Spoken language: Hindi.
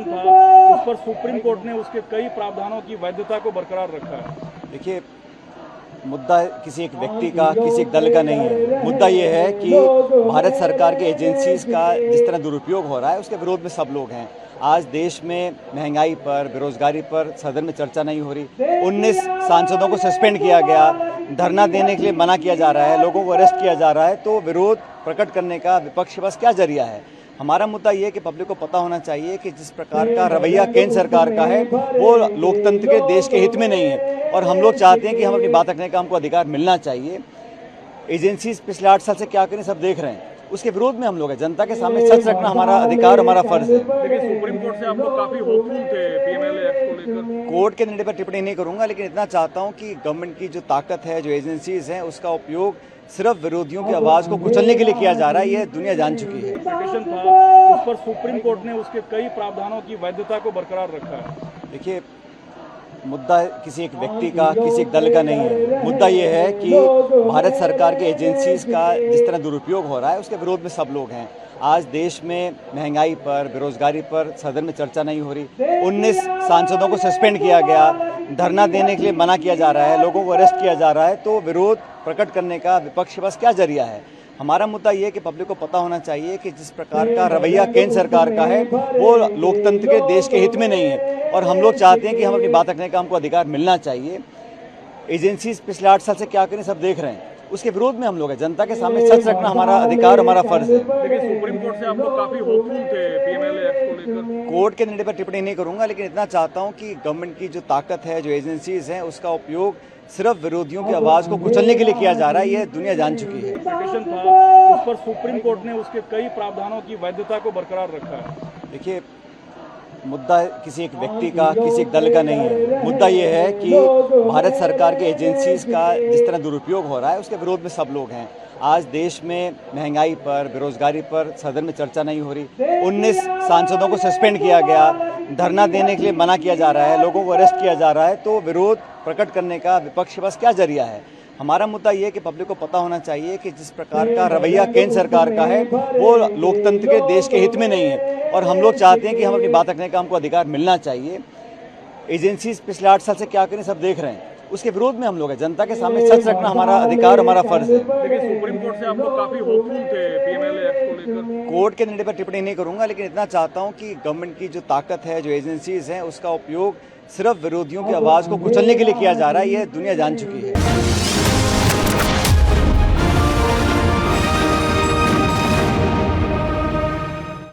पिटीशन था उस पर सुप्रीम कोर्ट ने उसके कई प्रावधानों की वैधता को बरकरार रखा है। देखिए, मुद्दा किसी एक व्यक्ति का, किसी एक दल का नहीं है। मुद्दा ये है कि भारत सरकार की एजेंसीज का जिस तरह दुरुपयोग हो रहा है उसके विरोध में सब लोग हैं। आज देश में महंगाई पर, बेरोजगारी पर सदन में चर्चा नहीं हो रही। 19 सांसदों को सस्पेंड किया गया, धरना देने के लिए मना किया जा रहा है, लोगों को अरेस्ट किया जा रहा है। तो विरोध प्रकट करने का विपक्ष के पास क्या जरिया है? हमारा मुद्दा ये है कि पब्लिक को पता होना चाहिए कि जिस प्रकार का रवैया केंद्र सरकार का है वो लोकतंत्र के, देश के हित में नहीं है। और हम लोग चाहते हैं कि हम अपनी बात रखने का हमको अधिकार मिलना चाहिए। एजेंसीज पिछले 8 साल से क्या करें सब देख रहे हैं, उसके विरोध में हम लोग हैं। जनता के सामने सच रखना हमारा अधिकार, हमारा फर्ज है। लेकिन सुप्रीम कोर्ट से आप लोग काफी होपफुल थे पीएमएलए एक्ट को लेकर। कोर्ट के निर्णय पर टिप्पणी नहीं करूंगा, लेकिन इतना चाहता हूं कि गवर्नमेंट की जो ताकत है, जो एजेंसीज हैं, उसका उपयोग सिर्फ विरोधियों की आवाज को कुचलने के लिए किया जा रहा है। ये दुनिया जान चुकी है। पिटीशन था उस पर सुप्रीम कोर्ट ने उसके कई प्रावधानों की वैधता को बरकरार रखा है। देखिए, मुद्दा किसी एक व्यक्ति का, किसी एक दल का नहीं है। मुद्दा ये है कि भारत सरकार की एजेंसीज का जिस तरह दुरुपयोग हो रहा है उसके विरोध में सब लोग हैं। आज देश में महंगाई पर, बेरोजगारी पर सदन में चर्चा नहीं हो रही। 19 सांसदों को सस्पेंड किया गया, धरना देने के लिए मना किया जा रहा है, लोगों को अरेस्ट किया जा रहा है। तो विरोध प्रकट करने का विपक्ष के पास क्या जरिया है? हमारा मुद्दा ये है कि पब्लिक को पता होना चाहिए कि जिस प्रकार का रवैया केंद्र सरकार का है वो लोकतंत्र के, देश के हित में नहीं है। और हम लोग चाहते हैं कि हम अपनी बात रखने का हमको अधिकार मिलना चाहिए। एजेंसीज पिछले 8 साल से क्या करें सब देख रहे हैं, उसके विरोध में हम लोग हैं। जनता के सामने सच रखना हमारा अधिकार, हमारा फर्ज है। लेकिन सुप्रीम कोर्ट से आप लोग काफी होपफुल थे पीएमएलए एक्ट को लेकर। कोर्ट के निर्णय पर टिप्पणी नहीं करूंगा, लेकिन इतना चाहता हूं कि गवर्नमेंट की जो ताकत है, जो एजेंसीज हैं, उसका उपयोग सिर्फ विरोधियों की आवाज को कुचलने के लिए किया जा रहा है। ये दुनिया जान चुकी है। पिटीशन था उस पर सुप्रीम कोर्ट ने उसके कई प्रावधानों की वैधता को बरकरार रखा है। देखिए, मुद्दा किसी एक व्यक्ति का, किसी एक दल का नहीं है। मुद्दा ये है कि भारत सरकार की एजेंसीज का जिस तरह दुरुपयोग हो रहा है उसके विरोध में सब लोग हैं। आज देश में महंगाई पर, बेरोजगारी पर सदन में चर्चा नहीं हो रही। 19 सांसदों को सस्पेंड किया गया, धरना देने के लिए मना किया जा रहा है, लोगों को अरेस्ट किया जा रहा है। तो विरोध प्रकट करने का विपक्ष के पास क्या जरिया है? हमारा मुद्दा ये है कि पब्लिक को पता होना चाहिए कि जिस प्रकार का रवैया केंद्र सरकार का है वो लोकतंत्र के, देश के हित में नहीं है। और हम लोग चाहते हैं कि हम अपनी बात रखने का हमको अधिकार मिलना चाहिए। एजेंसीज पिछले 8 साल से क्या करें सब देख रहे हैं, उसके विरोध में हम लोग हैं। जनता के सामने सच रखना हमारा अधिकार, हमारा फर्ज है। लेकिन सुप्रीम कोर्ट से आप लोग काफी होपफुल थे पीएमएलए एक्ट को लेकर। कोर्ट के निर्णय पर टिप्पणी नहीं करूंगा, लेकिन इतना चाहता हूं कि गवर्नमेंट की जो ताकत है, जो एजेंसीज हैं, उसका उपयोग सिर्फ विरोधियों की आवाज को कुचलने के लिए किया जा रहा है। ये दुनिया जान चुकी है।